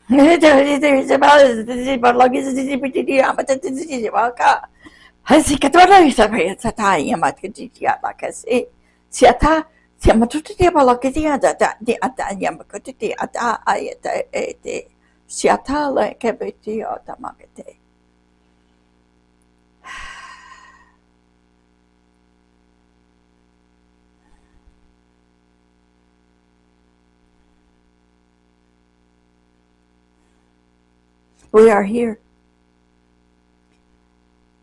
Hasi katwala sabe tata yama kitiya lakasi siata siama tuti bala kitiya da di ata yama kiti ata ayata ete siata la kebeti otamakete. We are here.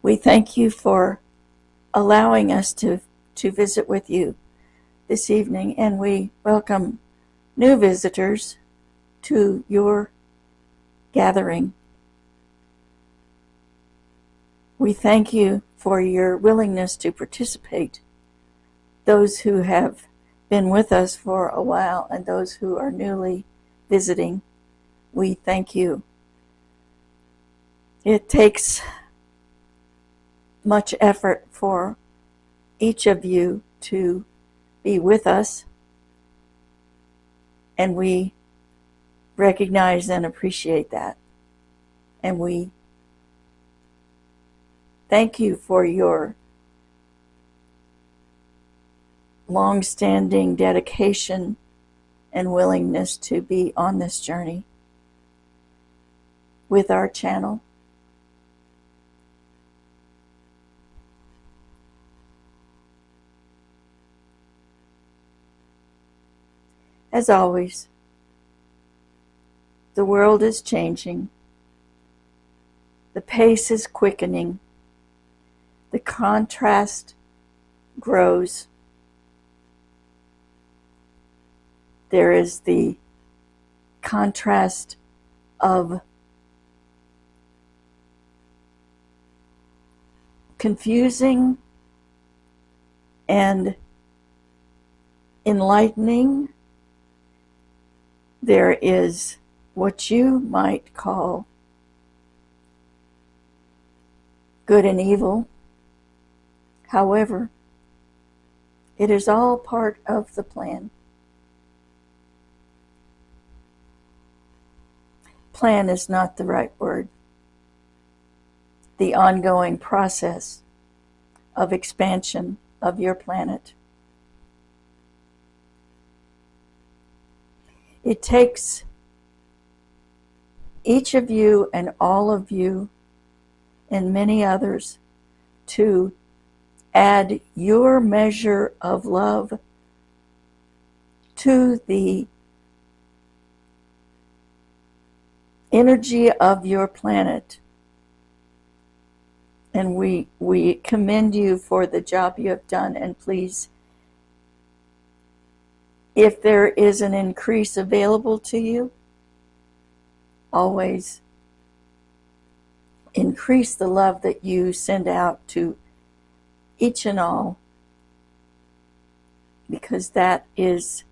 We thank you for allowing us to visit with you this evening, and we welcome new visitors to your gathering. We thank you for your willingness to participate, those who have been with us for a while and those who are newly visiting. We thank you. It takes much effort for each of you to be with us, and we recognize and appreciate that. And we thank you for your long-standing dedication and willingness to be on this journey with our channel. As always, the world is changing. The pace is quickening. The contrast grows. There is the contrast of confusing and enlightening. There is what you might call good and evil. However, it is all part of the plan. Plan is not the right word. The ongoing process of expansion of your planet. It takes each of you and all of you and many others to add your measure of love to the energy of your planet. And we commend you for the job you have done, and please, if there is an increase available to you, always increase the love that you send out to each and all, because that is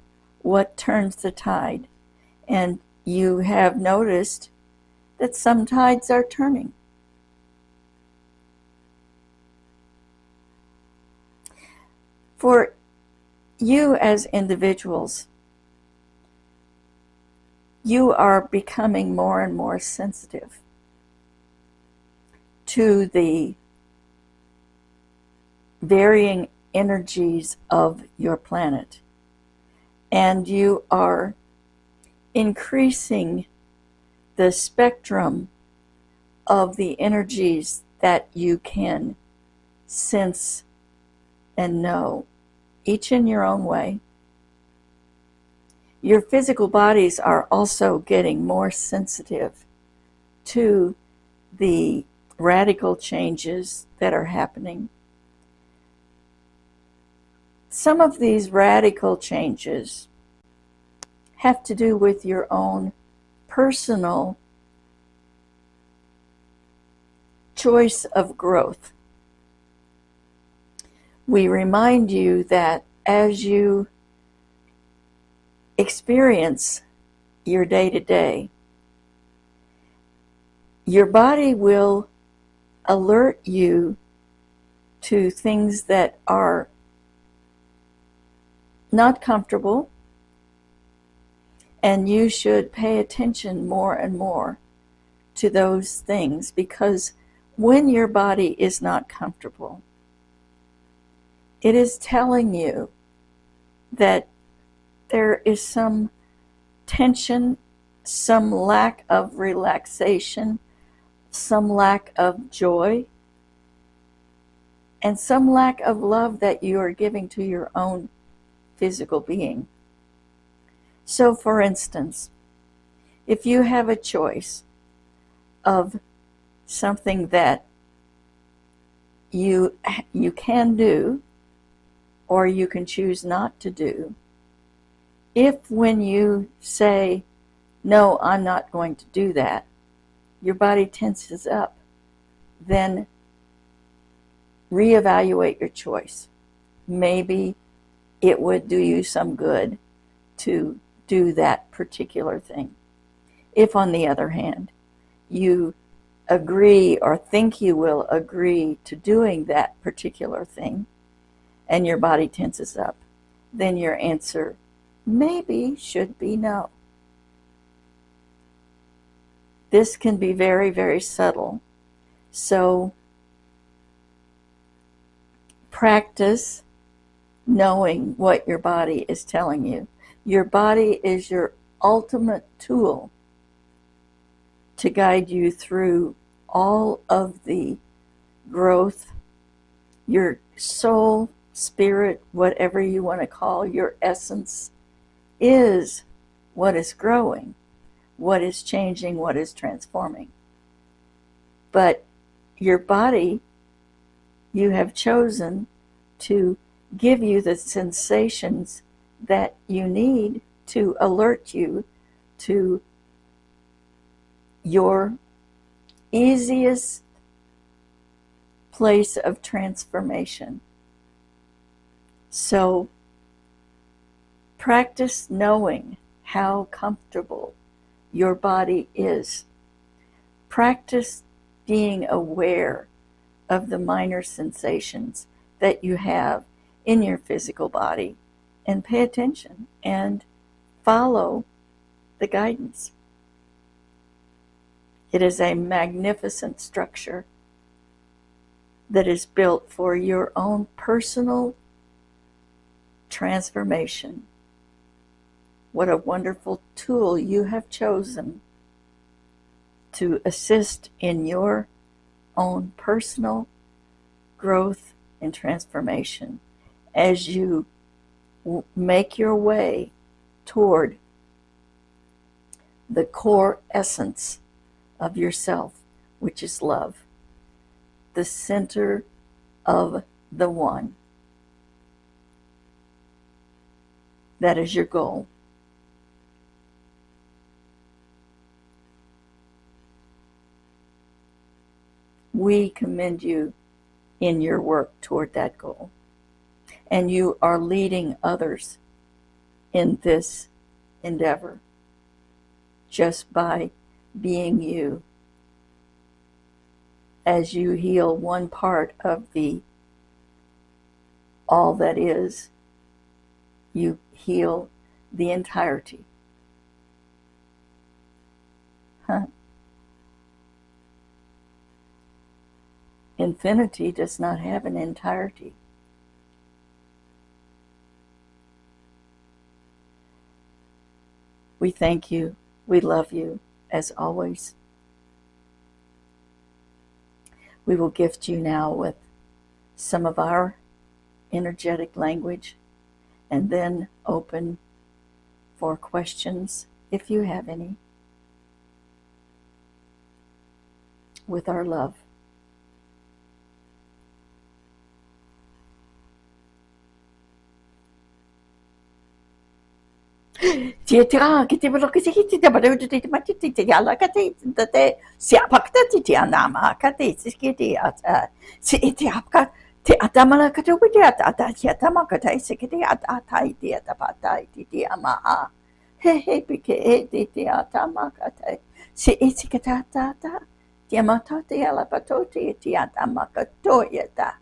what turns the tide. And you have noticed that some tides are turning. For you as individuals, you are becoming more and more sensitive to the varying energies of your planet. And you are increasing the spectrum of the energies that you can sense and know, each in your own way. Your physical bodies are also getting more sensitive to the radical changes that are happening. Some of these radical changes have to do with your own personal choice of growth. We remind you that as you experience your day-to-day, your body will alert you to things that are not comfortable, And you should pay attention more and more to those things, because when your body is not comfortable, it is telling you that there is some tension, some lack of relaxation, some lack of joy, and some lack of love that you are giving to your own physical being. So, for instance, if you have a choice of something that you can do, or you can choose not to do, if when you say, no, I'm not going to do that, your body tenses up, then reevaluate your choice. Maybe it would do you some good to do that particular thing. If, on the other hand, you agree or think you will agree to doing that particular thing and your body tenses up, then your answer maybe should be no. This can be very, very subtle. So practice knowing what your body is telling you. Your body is your ultimate tool to guide you through all of the growth. Your soul, spirit, whatever you want to call your essence, is what is growing, what is changing, what is transforming. But your body, you have chosen to give you the sensations that you need to alert you to your easiest place of transformation. So practice knowing how comfortable your body is. Practice being aware of the minor sensations that you have in your physical body, and pay attention and follow the guidance. It is a magnificent structure that is built for your own personal transformation. What a wonderful tool you have chosen to assist in your own personal growth and transformation as you make your way toward the core essence of yourself, which is love, the center of the one. That is your goal. We commend you in your work toward that goal. And you are leading others in this endeavor just by being you. As you heal one part of the all that is, you heal the entirety. Infinity does not have an entirety. We thank you. We love you, as always. We will gift you now with some of our energetic language, and then open for questions, if you have any, with our love. Tira kiti bolo kiti kiti da bado de mati titi yala kati tate siapa kata titi anama kati kiti ata si iti apka ti atamala kati widi ata si atama kata si kiti ata iti atapata iti ama he pike e titi atama kata si iti kata ata ti amata ti ala patoti iti atama kato yata.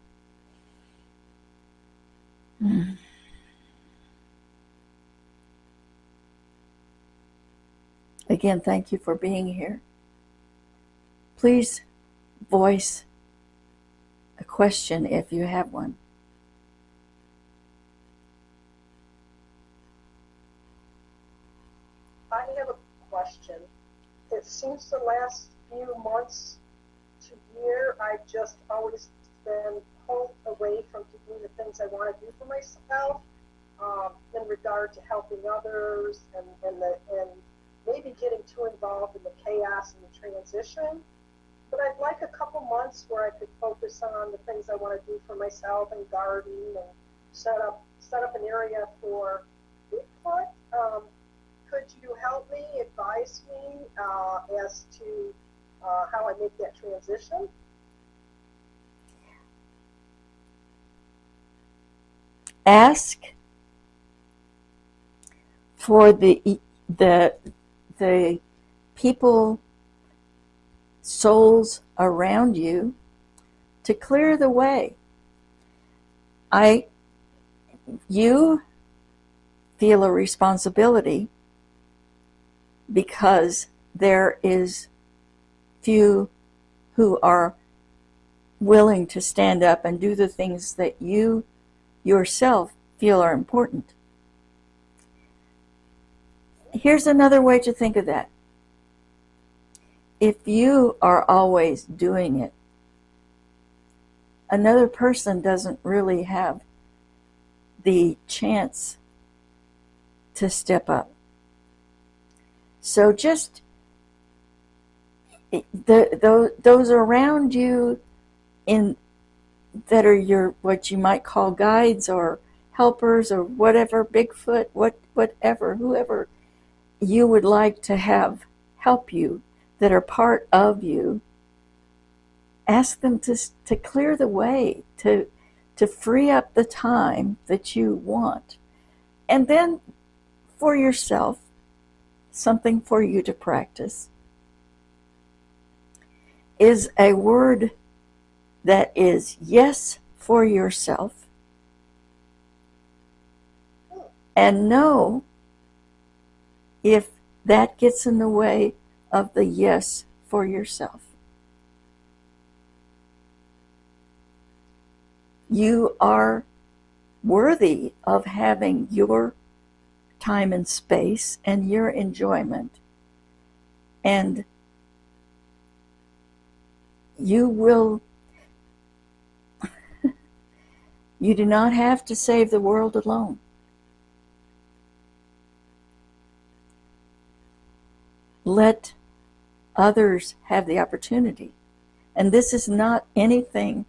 Again, thank you for being here. Please voice a question if you have one. I have a question. It seems the last few months to year, I've just always been pulled away from doing the things I want to do for myself, in regard to helping others and maybe getting too involved in the chaos and the transition. But I'd like a couple months where I could focus on the things I want to do for myself and garden and set up an area for input. Could you help me, advise me as to how I make that transition? Ask for the people, souls around you to clear the way. You feel a responsibility because there is few who are willing to stand up and do the things that you yourself feel are important. Here's another way to think of that. If you are always doing it, another person doesn't really have the chance to step up. So just those around you that are your, what you might call guides or helpers or whatever, Bigfoot, whatever, whoever you would like to have help you, that are part of you, ask them to clear the way, to free up the time that you want. And then for yourself, something for you to practice is a word that is yes for yourself, and no if that gets in the way of the yes for yourself. You are worthy of having your time and space and your enjoyment, and you will you do not have to save the world alone. Let others have the opportunity. And this is not anything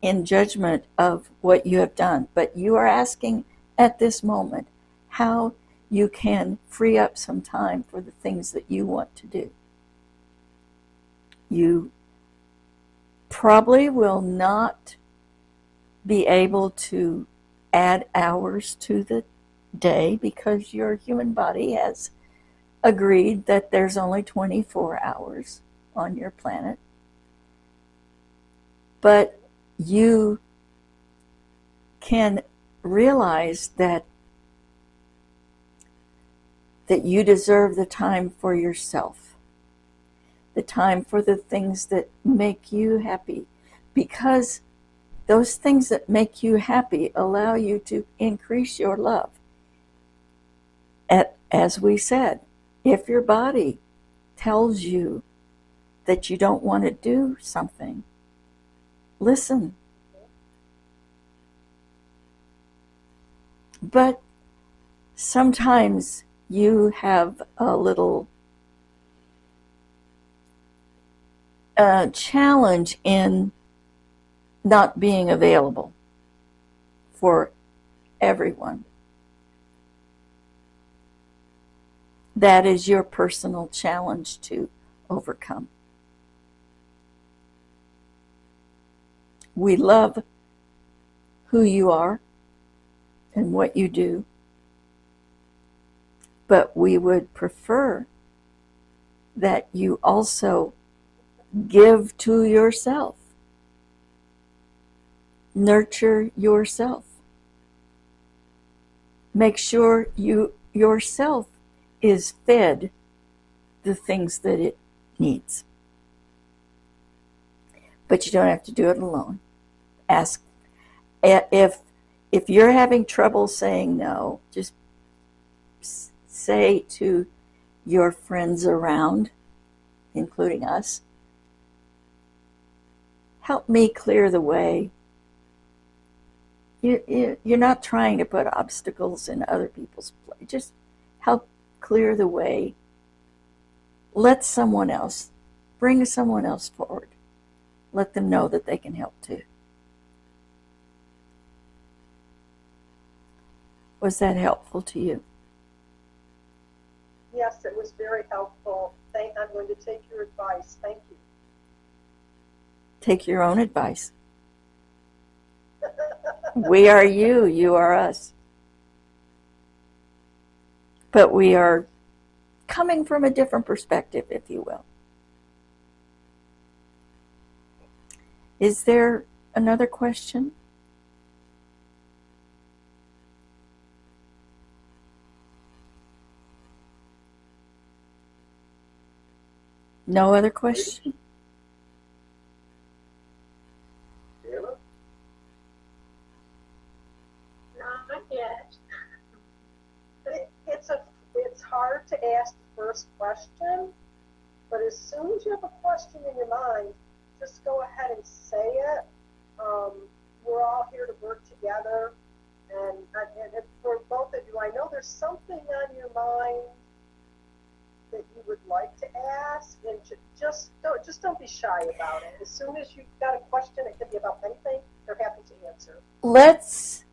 in judgment of what you have done, but you are asking at this moment how you can free up some time for the things that you want to do. You probably will not be able to add hours to the day because your human body has agreed that there's only 24 hours on your planet. But you can realize that you deserve the time for yourself, the time for the things that make you happy, because those things that make you happy allow you to increase your love. As we said, if your body tells you that you don't want to do something, listen. But sometimes you have a little challenge in not being available for everyone. That is your personal challenge to overcome. We love who you are and what you do, but we would prefer that you also give to yourself. Nurture yourself. Make sure you yourself is fed the things that it needs. But you don't have to do it alone. Ask if you're having trouble saying no, just say to your friends around, including us, help me clear the way. You're not trying to put obstacles in other people's place. Just help clear the way. Let someone else, bring someone else forward. Let them know that they can help too. Was that helpful to you? Yes, it was very helpful. I'm going to take your advice. Thank you. Take your own advice. We are you, you are us. But we are coming from a different perspective, if you will. Is there another question? No other question? Not yet. It's hard to ask the first question, but as soon as you have a question in your mind, just go ahead and say it. We're all here to work together, and for both of you, I know there's something on your mind that you would like to ask, and just don't be shy about it. As soon as you've got a question, it could be about anything, they're happy to answer. Let's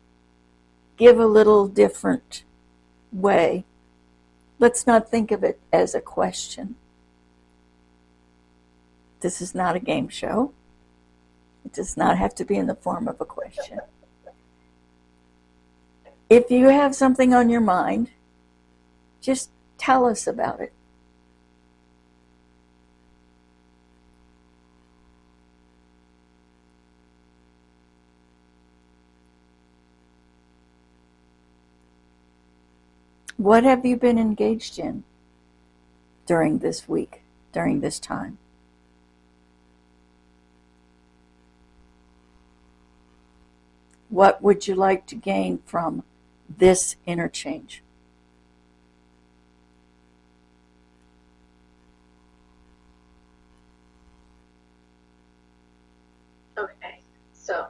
give a little different way. Let's not think of it as a question. This is not a game show. It does not have to be in the form of a question. If you have something on your mind, just tell us about it. What have you been engaged in during this week, during this time? What would you like to gain from this interchange? Okay, so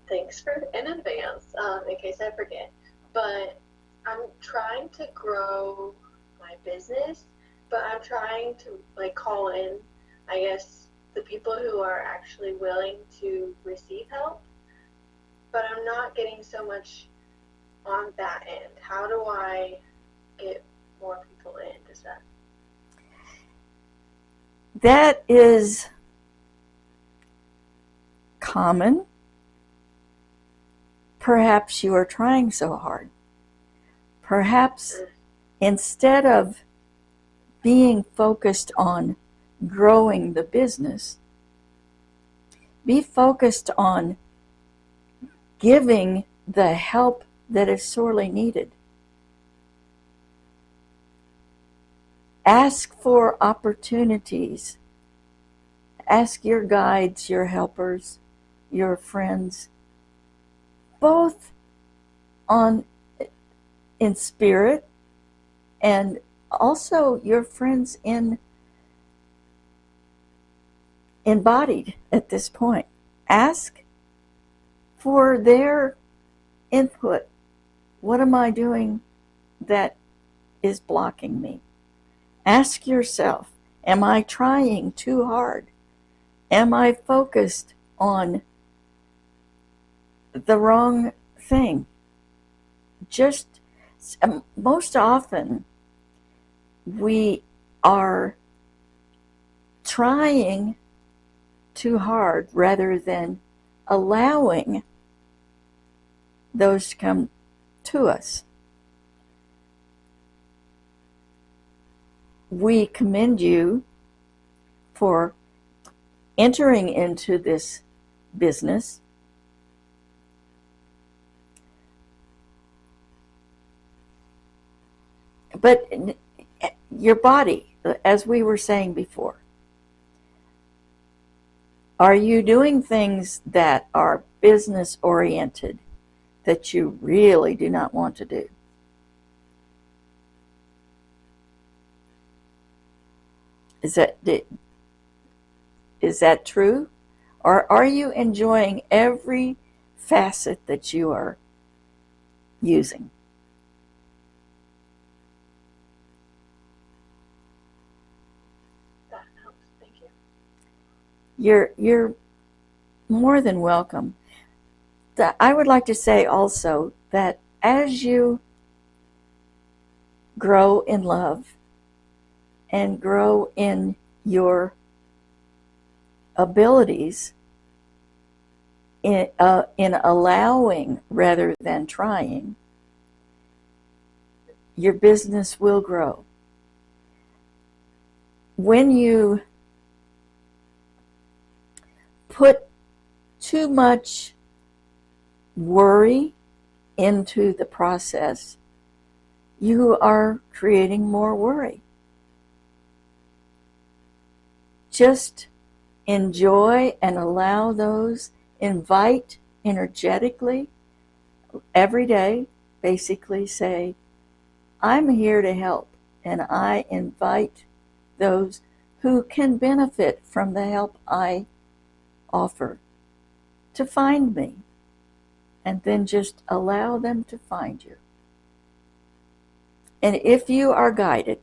thanks in advance, in case I forget. But I'm trying to grow my business, but I'm trying to call in, I guess, the people who are actually willing to receive help. But I'm not getting so much on that end. How do I get more people in? Does that? That is common. Perhaps you are trying so hard. Perhaps instead of being focused on growing the business, be focused on giving the help that is sorely needed. Ask for opportunities. Ask your guides, your helpers, your friends, both in spirit and also your friends embodied at this point. Ask for their input. What am I doing that is blocking me? Ask yourself, am I trying too hard? Am I focused on the wrong thing? Just most often we are trying too hard rather than allowing those to come to us. We commend you for entering into this business. But your body, as we were saying before, are you doing things that are business oriented that you really do not want to do? Is that true? Or are you enjoying every facet that you are using? That helps. Thank you. You're more than welcome. I would like to say also that as you grow in love and grow in your abilities in allowing rather than trying, your business will grow. When you put too much worry into the process, you are creating more worry. Just enjoy and allow those, invite energetically every day, basically say, I'm here to help, and I invite those who can benefit from the help I offer to find me, and then just allow them to find you. And if you are guided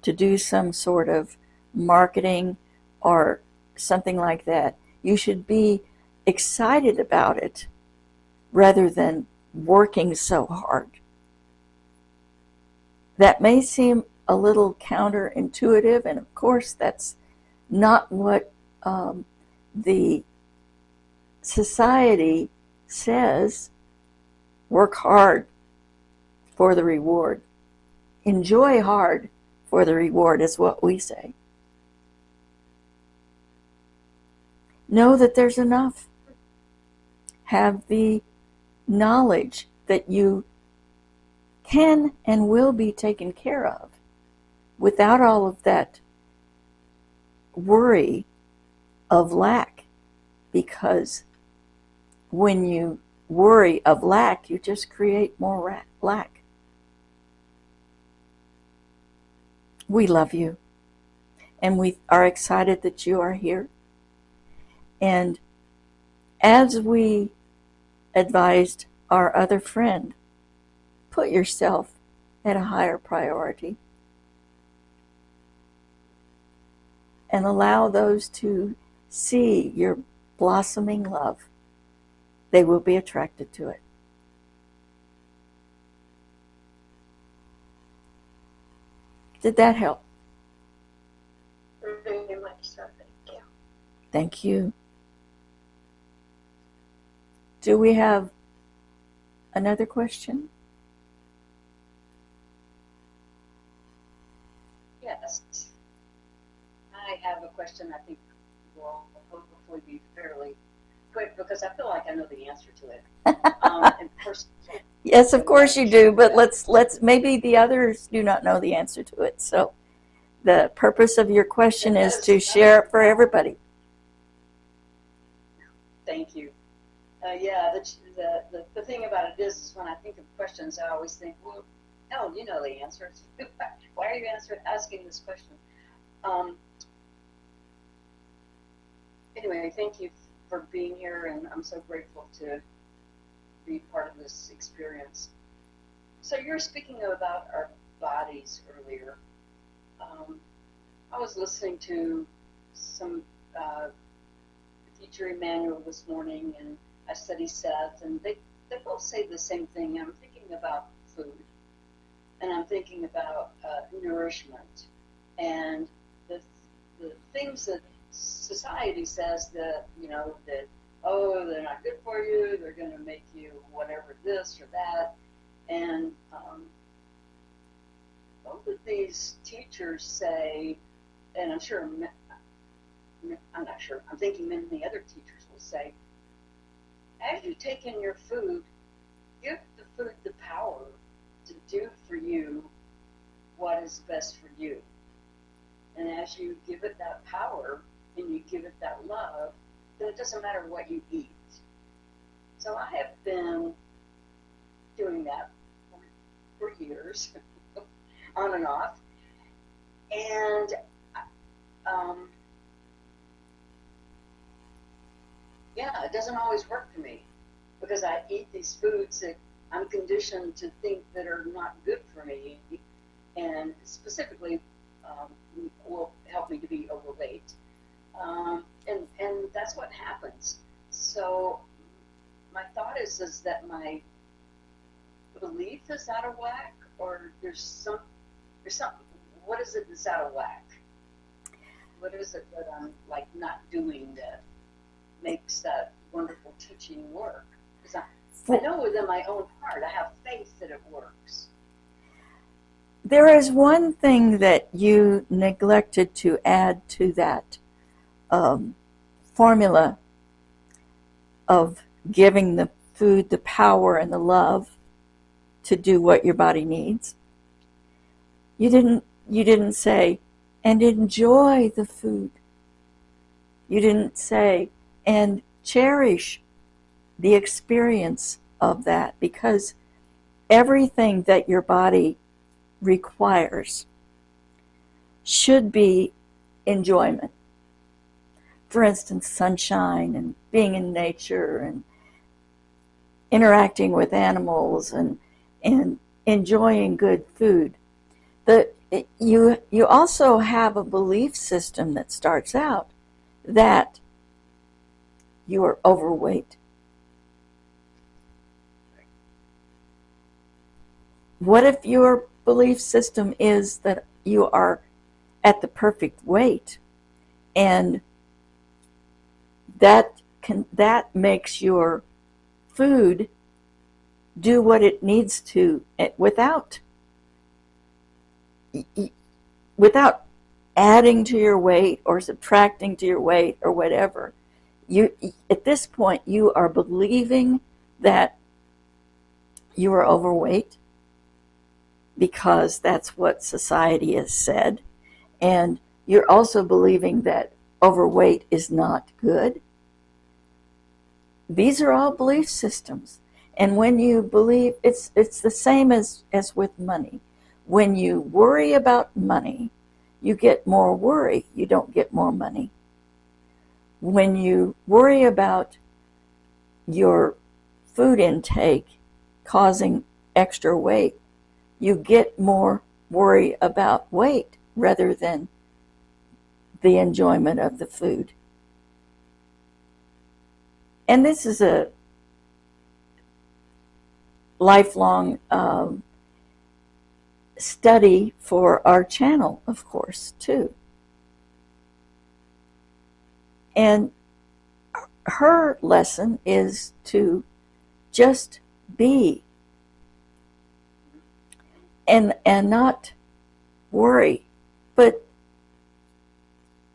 to do some sort of marketing or something like that, you should be excited about it rather than working so hard. That may seem a little counterintuitive, and of course that's not what the society says. Work hard for the reward. Enjoy hard for the reward is what we say. Know that there's enough. Have the knowledge that you can and will be taken care of without all of that worry of lack, because when you worry of lack, you just create more lack. We love you, and we are excited that you are here. And as we advised our other friend, put yourself at a higher priority and allow those to see your blossoming love. They will be attracted to it. Did that help? Very much so. Thank you. Thank you. Do we have another question? Yes. I have a question I think will hopefully be fairly quick because I feel like I know the answer to it. And first, Yes, of course you do, but let's maybe the others do not know the answer to it. So the purpose of your question is to share it for everybody. thank you. Yeah, the thing about it is when I think of questions, I always think, well, hell, you know the answer. Why are you asking this question? Anyway, thank you for being here, and I'm so grateful to be part of this experience. So you're speaking about our bodies earlier. I was listening to some teacher Emmanuel this morning, and I study Seth, and they both say the same thing. I'm thinking about food, and I'm thinking about nourishment, and the things that society says that, that, oh, they're not good for you, they're going to make you whatever this or that. And both of these teachers say, and I'm not sure, I'm thinking many other teachers will say, as you take in your food, give the food the power to do for you what is best for you. And as you give it that power and you give it that love, then it doesn't matter what you eat. So I have been doing that for years, on and off. And yeah, it doesn't always work for me because I eat these foods that I'm conditioned to think that are not good for me, and specifically will help me to be overweight. And that's what happens. So my thought is that my belief is out of whack, or there's some, what is it that's out of whack? What is it that I'm like not doing that makes that wonderful teaching work? Because I know within my own heart, I have faith that it works. There is one thing that you neglected to add to that formula of giving the food the power and the love to do what your body needs. You didn't say, and enjoy the food. You didn't say, and cherish the experience of that, because everything that your body requires should be enjoyment. For instance, sunshine and being in nature and interacting with animals and enjoying good food. You also have a belief system that starts out that you are overweight. What if your belief system is that you are at the perfect weight, and that makes your food do what it needs to without adding to your weight or subtracting to your weight or whatever. You, at this point, you are believing that you are overweight because that's what society has said, and you're also believing that overweight is not good. These are all belief systems. And when you believe, it's the same as with money. When you worry about money, you get more worry. You don't get more money. When you worry about your food intake causing extra weight, you get more worry about weight rather than the enjoyment of the food. And this is a lifelong study for our channel, of course, too. And her lesson is to just be and not worry. But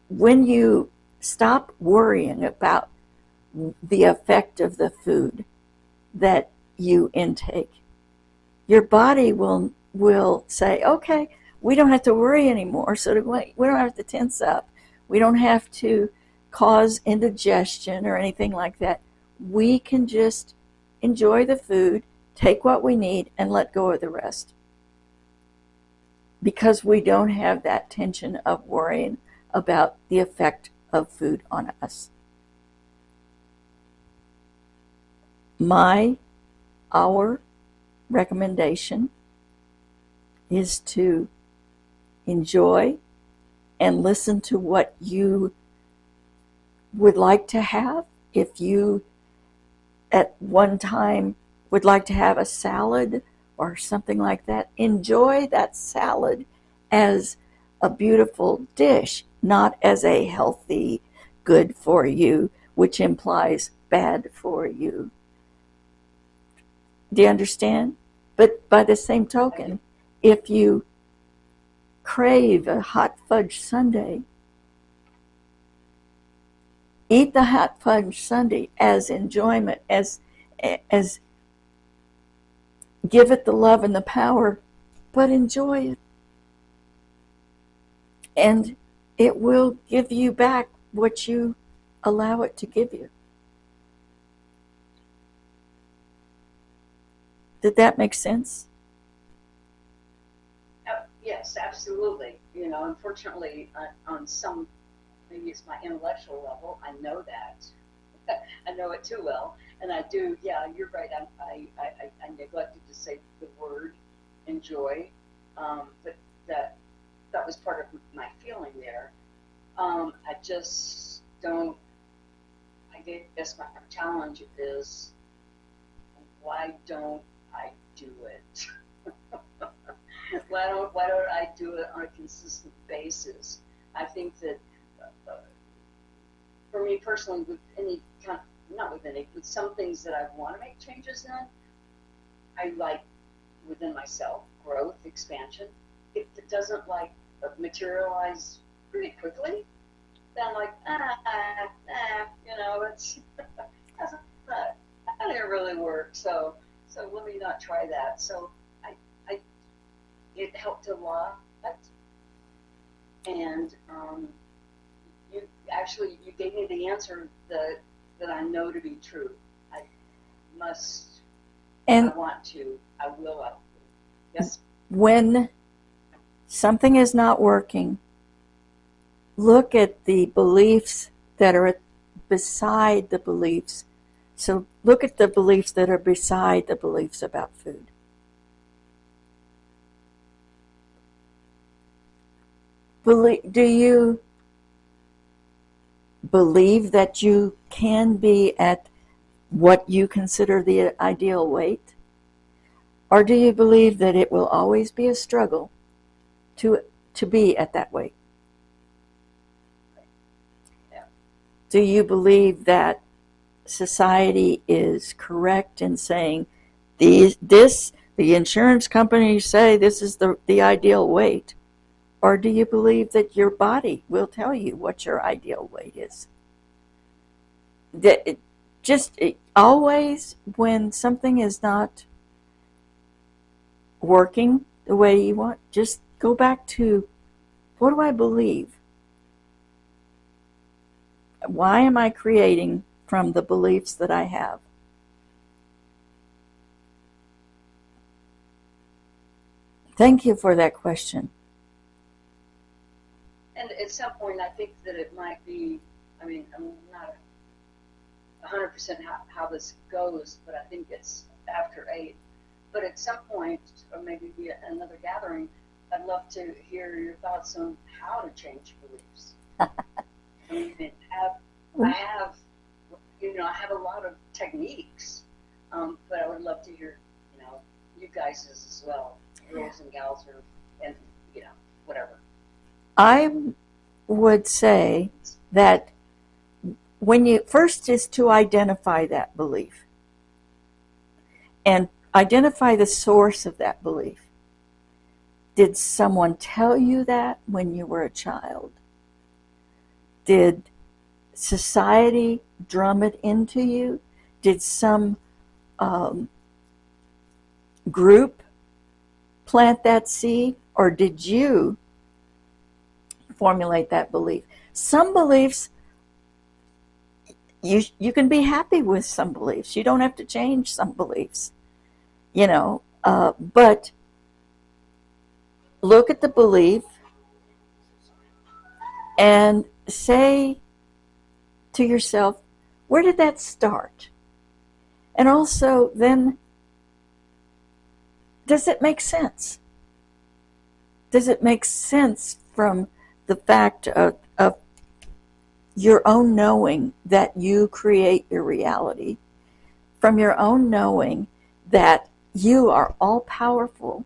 when you stop worrying about the effect of the food that you intake, your body will say, okay, we don't have to worry anymore, so we don't have to tense up. We don't have to cause indigestion or anything like that. We can just enjoy the food, take what we need, and let go of the rest. Because we don't have that tension of worrying about the effect of food on us. Our recommendation is to enjoy and listen to what you would like to have. If you at one time would like to have a salad or something like that, enjoy that salad as a beautiful dish, not as a healthy, good for you, which implies bad for you. Do you understand? But by the same token, if you crave a hot fudge sundae, eat the hot fudge sundae as enjoyment, as give it the love and the power, but enjoy it. And it will give you back what you allow it to give you. Did that make sense? Yes, absolutely. You know, unfortunately, on some, maybe it's my intellectual level, I know that. I know it too well. And I do, yeah, you're right. I neglected to say the word enjoy, but that was part of my feeling there. I just don't, I guess my challenge is, why don't I do it? Why don't I do it on a consistent basis? I think that for me personally, with any kind, not with any, with some things that I want to make changes in, I like within myself growth, expansion. If it doesn't like materialize pretty quickly, then I'm like, you know, it's that didn't really work. So let me not try that. So it helped a lot, and you gave me the answer that I know to be true. I must, And I want to, I will. Yes. when something is not working, look at the beliefs that are beside the beliefs. So look at the beliefs that are beside the beliefs about food. Do you believe that you can be at what you consider the ideal weight? Or do you believe that it will always be a struggle to be at that weight? Yeah. Do you believe that society is correct in saying the insurance companies say this is the ideal weight? Or do you believe that your body will tell you what your ideal weight is? Always when something is not working the way you want, just go back to, what do I believe? Why am I creating from the beliefs that I have? Thank you for that question. And at some point, I think that it might be, I mean, I'm not 100% how this goes, but I think it's after 8. But at some point, or maybe be another gathering, I'd love to hear your thoughts on how to change beliefs. I mean, I have a lot of techniques, but I would love to hear, you guys as well, girls and gals, and whatever. I would say that when you first is to identify that belief and identify the source of that belief. Did someone tell you that when you were a child? Did society drum it into you? Did some group plant that seed, or did you formulate that belief? Some beliefs, you can be happy with some beliefs. You don't have to change some beliefs, but look at the belief and say to yourself, where did that start? And also then, does it make sense? Does it make sense from the fact of your own knowing that you create your reality, from your own knowing that you are all powerful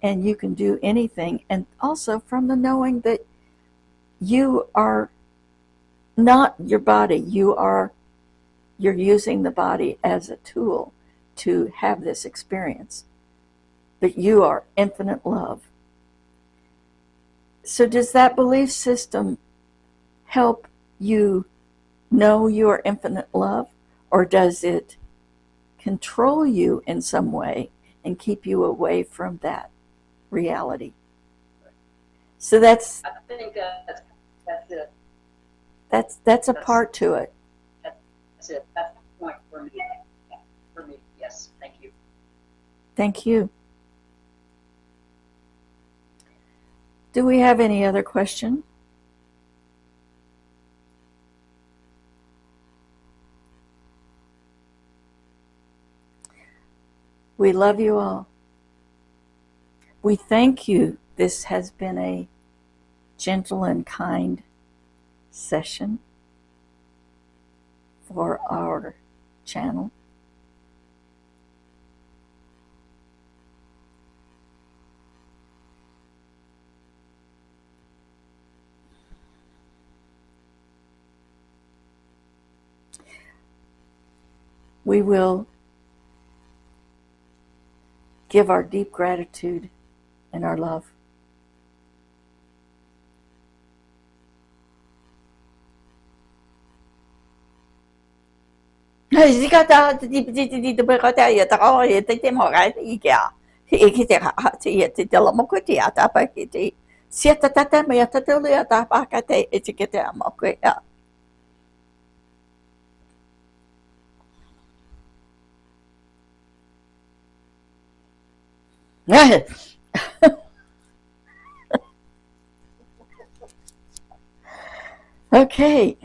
and you can do anything, and also from the knowing that you are not your body, you're using the body as a tool to have this experience, but you are infinite love. So does that belief system help you know you are infinite love, or does it control you in some way and keep you away from that reality? So that's, I think That's it. That's a part to it. That's it. That's the point for me. For me, yes. Thank you. Thank you. Do we have any other question? We love you all. We thank you. This has been a gentle and kind session for our channel. We will give our deep gratitude and our love. Hey, okay.